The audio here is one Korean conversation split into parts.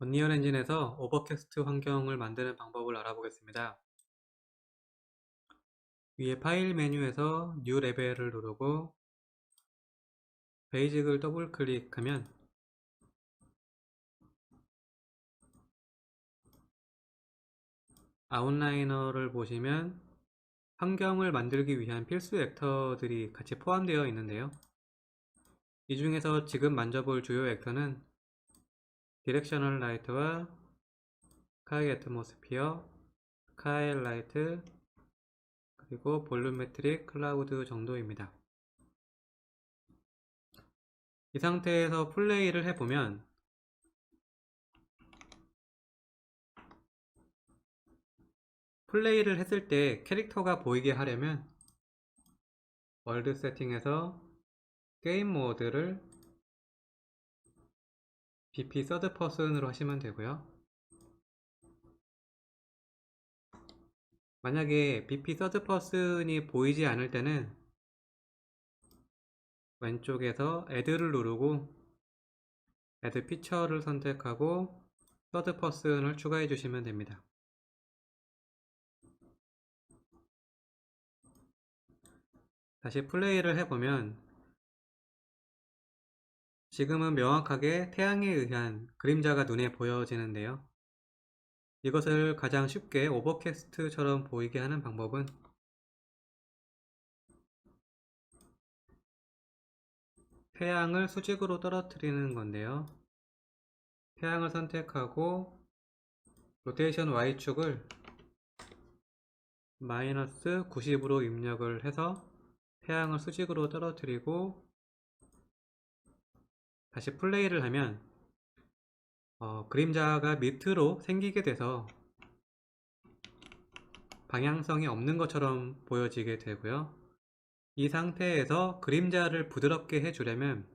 언리얼 엔진에서 오버캐스트 환경을 만드는 방법을 알아보겠습니다. 위에 파일 메뉴에서 뉴 레벨을 누르고 베이직을 더블 클릭하면 아웃라이너를 보시면 환경을 만들기 위한 필수 액터들이 같이 포함되어 있는데요. 이 중에서 지금 만져볼 주요 액터는 디렉셔널 라이트와 스카이 애트모스피어, 스카이 라이트, 그리고 볼륨메트릭 클라우드 정도입니다. 이 상태에서 플레이를 해보면 플레이를 했을 때 캐릭터가 보이게 하려면 월드 세팅에서 게임 모드를 BP 서드 퍼슨으로 하시면 되고요. 만약에 BP 서드 퍼슨이 보이지 않을 때는 왼쪽에서 Add를 누르고 Add 피처를 선택하고 서드 퍼슨을 추가해 주시면 됩니다. 다시 플레이를 해보면 지금은 명확하게 태양에 의한 그림자가 눈에 보여지는데요. 이것을 가장 쉽게 오버캐스트처럼 보이게 하는 방법은 태양을 수직으로 떨어뜨리는 건데요. 태양을 선택하고 로테이션 Y축을 마이너스 90으로 입력을 해서 태양을 수직으로 떨어뜨리고 다시 플레이를 하면 그림자가 밑으로 생기게 돼서 방향성이 없는 것처럼 보여지게 되고요. 이 상태에서 그림자를 부드럽게 해주려면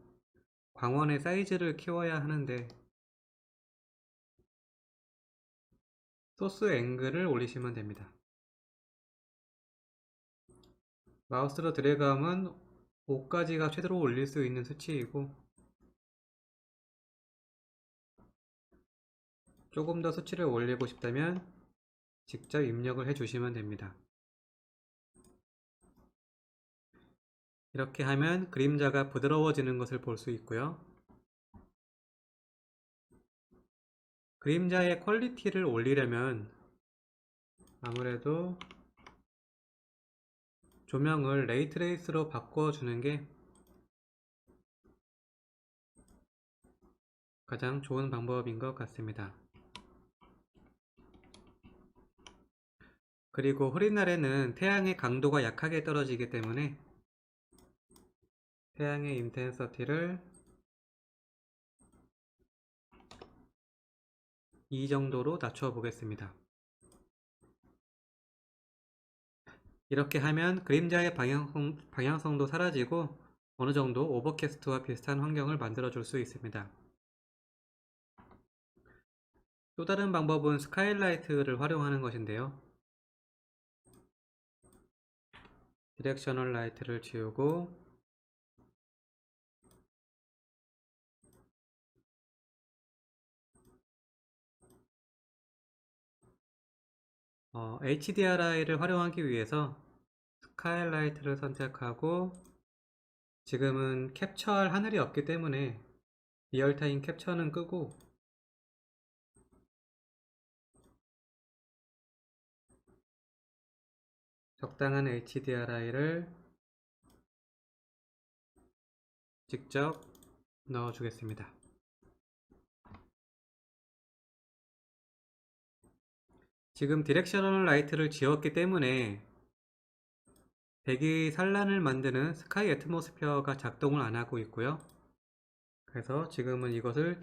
광원의 사이즈를 키워야 하는데 소스 앵글을 올리시면 됩니다. 마우스로 드래그하면 5까지가 최대로 올릴 수 있는 수치이고 조금 더 수치를 올리고 싶다면 직접 입력을 해 주시면 됩니다. 이렇게 하면 그림자가 부드러워지는 것을 볼 수 있고요. 그림자의 퀄리티를 올리려면 아무래도 조명을 레이트레이스로 바꿔주는 게 가장 좋은 방법인 것 같습니다. 그리고 흐린 날에는 태양의 강도가 약하게 떨어지기 때문에 태양의 인텐서티를 이 정도로 낮춰 보겠습니다. 이렇게 하면 그림자의 방향성도 사라지고 어느 정도 오버캐스트와 비슷한 환경을 만들어 줄 수 있습니다. 또 다른 방법은 스카이라이트를 활용하는 것인데요. 디렉셔널 라이트를 지우고 HDRI를 활용하기 위해서 스카이라이트를 선택하고 지금은 캡처할 하늘이 없기 때문에 리얼타임 캡처는 끄고 적당한 HDRI를 직접 넣어 주겠습니다. 지금 디렉셔널 라이트를 지웠기 때문에 대기 산란을 만드는 스카이 애트모스피어가 작동을 안 하고 있고요. 그래서 지금은 이것을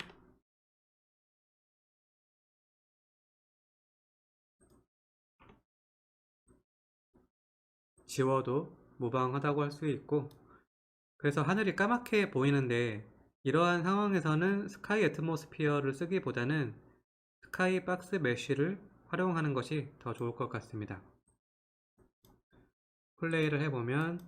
지워도 무방하다고 할 수 있고, 그래서 하늘이 까맣게 보이는데 이러한 상황에서는 스카이 애트모스피어를 쓰기보다는 스카이 박스 메쉬를 활용하는 것이 더 좋을 것 같습니다. 플레이를 해보면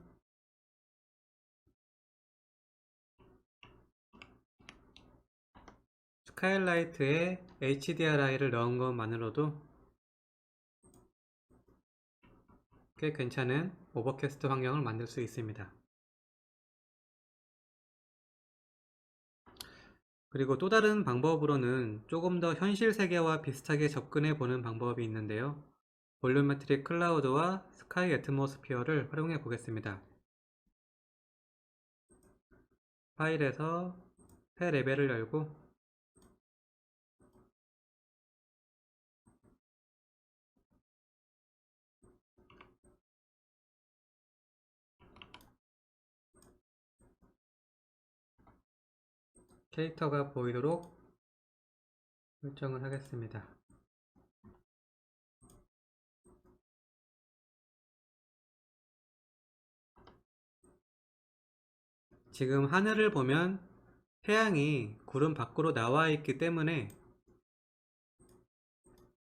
스카일라이트에 HDRI를 넣은 것만으로도 꽤 괜찮은 오버캐스트 환경을 만들 수 있습니다. 그리고 또 다른 방법으로는 조금 더 현실 세계와 비슷하게 접근해 보는 방법이 있는데요. 볼륨메트릭 클라우드와 스카이 애트모스피어를 활용해 보겠습니다. 파일에서 새 레벨을 열고 캐릭터가 보이도록 설정을 하겠습니다. 지금 하늘을 보면 태양이 구름 밖으로 나와 있기 때문에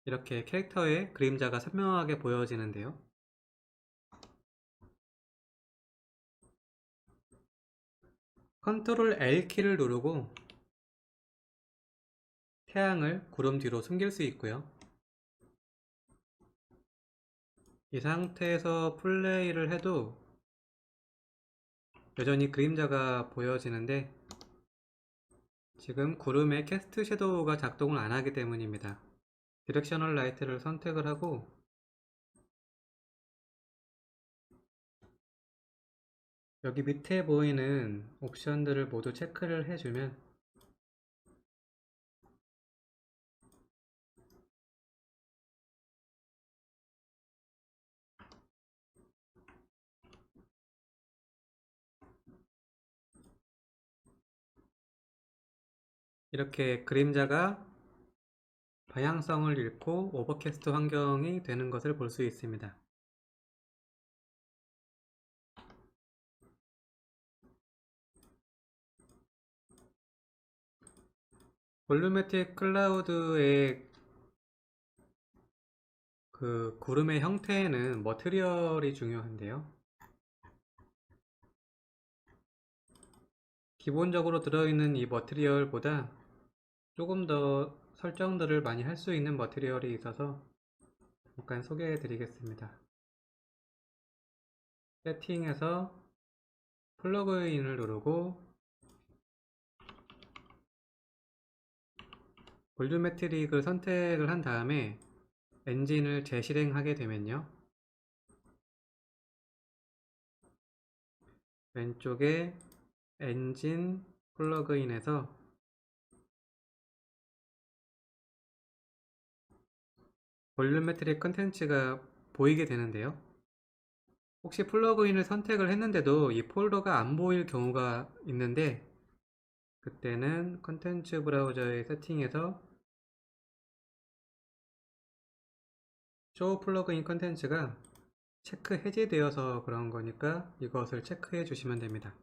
이렇게 캐릭터의 그림자가 선명하게 보여지는데요. 컨트롤 L키를 누르고 태양을 구름 뒤로 숨길 수 있고요. 이 상태에서 플레이를 해도 여전히 그림자가 보여지는데 지금 구름의 캐스트 섀도우가 작동을 안 하기 때문입니다. 디렉셔널 라이트를 선택을 하고 여기 밑에 보이는 옵션들을 모두 체크를 해주면 이렇게 그림자가 방향성을 잃고 오버캐스트 환경이 되는 것을 볼 수 있습니다. 볼륨메트릭 클라우드의 그 구름의 형태에는 머티리얼이 중요한데요. 기본적으로 들어있는 이 머티리얼보다 조금 더 설정들을 많이 할 수 있는 머티리얼이 있어서 잠깐 소개해 드리겠습니다. 세팅에서 플러그인을 누르고 볼륨메트릭을 선택을 한 다음에 엔진을 재실행하게 되면요, 왼쪽에 엔진 플러그인에서 볼륨메트릭 컨텐츠가 보이게 되는데요. 혹시 플러그인을 선택을 했는데도 이 폴더가 안 보일 경우가 있는데 그때는 컨텐츠 브라우저의 세팅에서 쇼 플러그인 컨텐츠가 체크 해제되어서 그런 거니까 이것을 체크해 주시면 됩니다.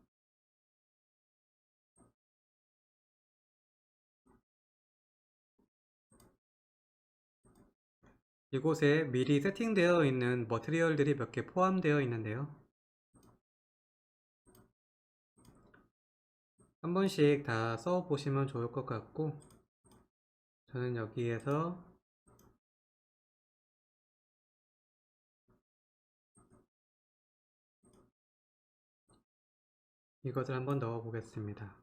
이곳에 미리 세팅되어 있는 머티리얼들이 몇 개 포함되어 있는데요. 한 번씩 다 써보시면 좋을 것 같고 저는 여기에서 이것을 한번 넣어 보겠습니다.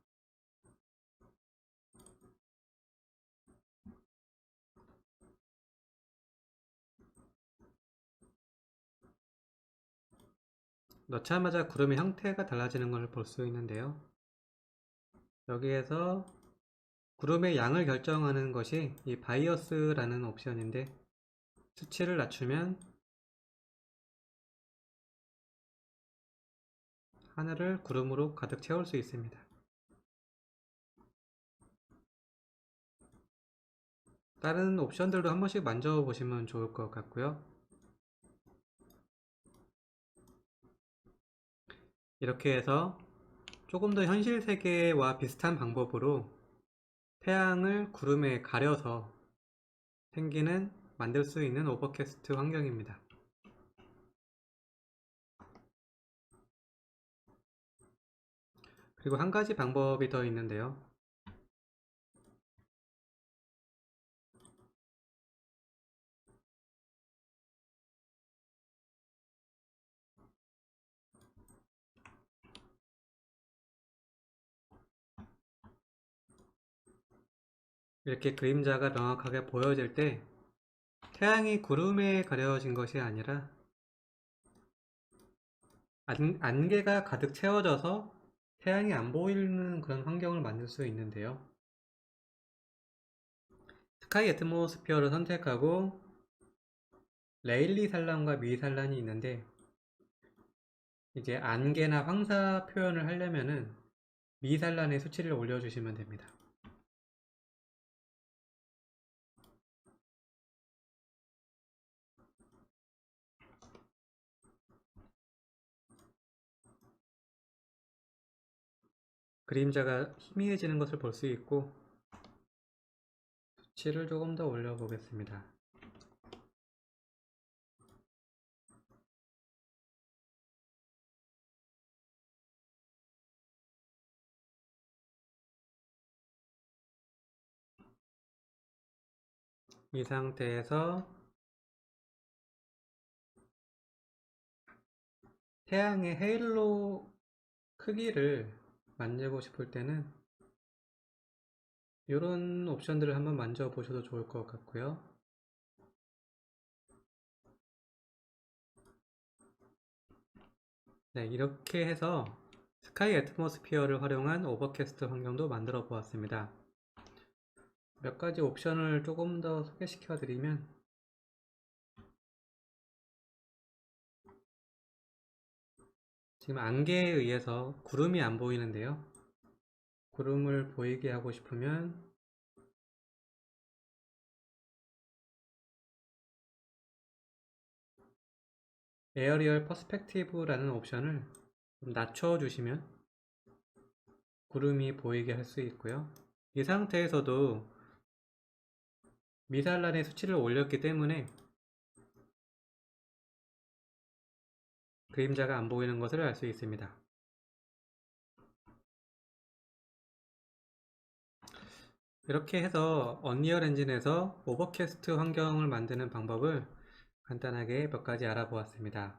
넣자마자 구름의 형태가 달라지는 것을 볼 수 있는데요. 여기에서 구름의 양을 결정하는 것이 이 바이어스라는 옵션인데 수치를 낮추면 하늘을 구름으로 가득 채울 수 있습니다. 다른 옵션들도 한 번씩 만져보시면 좋을 것 같고요. 이렇게 해서 조금 더 현실 세계와 비슷한 방법으로 태양을 구름에 가려서 생기는 만들 수 있는 오버캐스트 환경입니다. 그리고 한 가지 방법이 더 있는데요. 이렇게 그림자가 명확하게 보여질 때 태양이 구름에 가려진 것이 아니라 안개가 가득 채워져서 태양이 안 보이는 그런 환경을 만들 수 있는데요. 스카이 애트모스피어를 선택하고 레일리 산란과 미 산란이 있는데, 이제 안개나 황사 표현을 하려면은 미 산란의 수치를 올려주시면 됩니다. 그림자가 희미해지는 것을 볼 수 있고, 수치를 조금 더 올려 보겠습니다. 이 상태에서 태양의 헤일로 크기를 만들고 싶을 때는 이런 옵션들을 한번 만져 보셔도 좋을 것 같고요. 네, 이렇게 해서 스카이 애트모스피어를 활용한 오버캐스트 환경도 만들어 보았습니다. 몇 가지 옵션을 조금 더 소개시켜 드리면, 지금 안개에 의해서 구름이 안 보이는데요. 구름을 보이게 하고 싶으면 에어리얼 퍼스펙티브라는 옵션을 좀 낮춰주시면 구름이 보이게 할 수 있고요. 이 상태에서도 미산란의 수치를 올렸기 때문에 그림자가 안 보이는 것을 알 수 있습니다. 이렇게 해서 언리얼 엔진에서 오버캐스트 환경을 만드는 방법을 간단하게 몇 가지 알아보았습니다.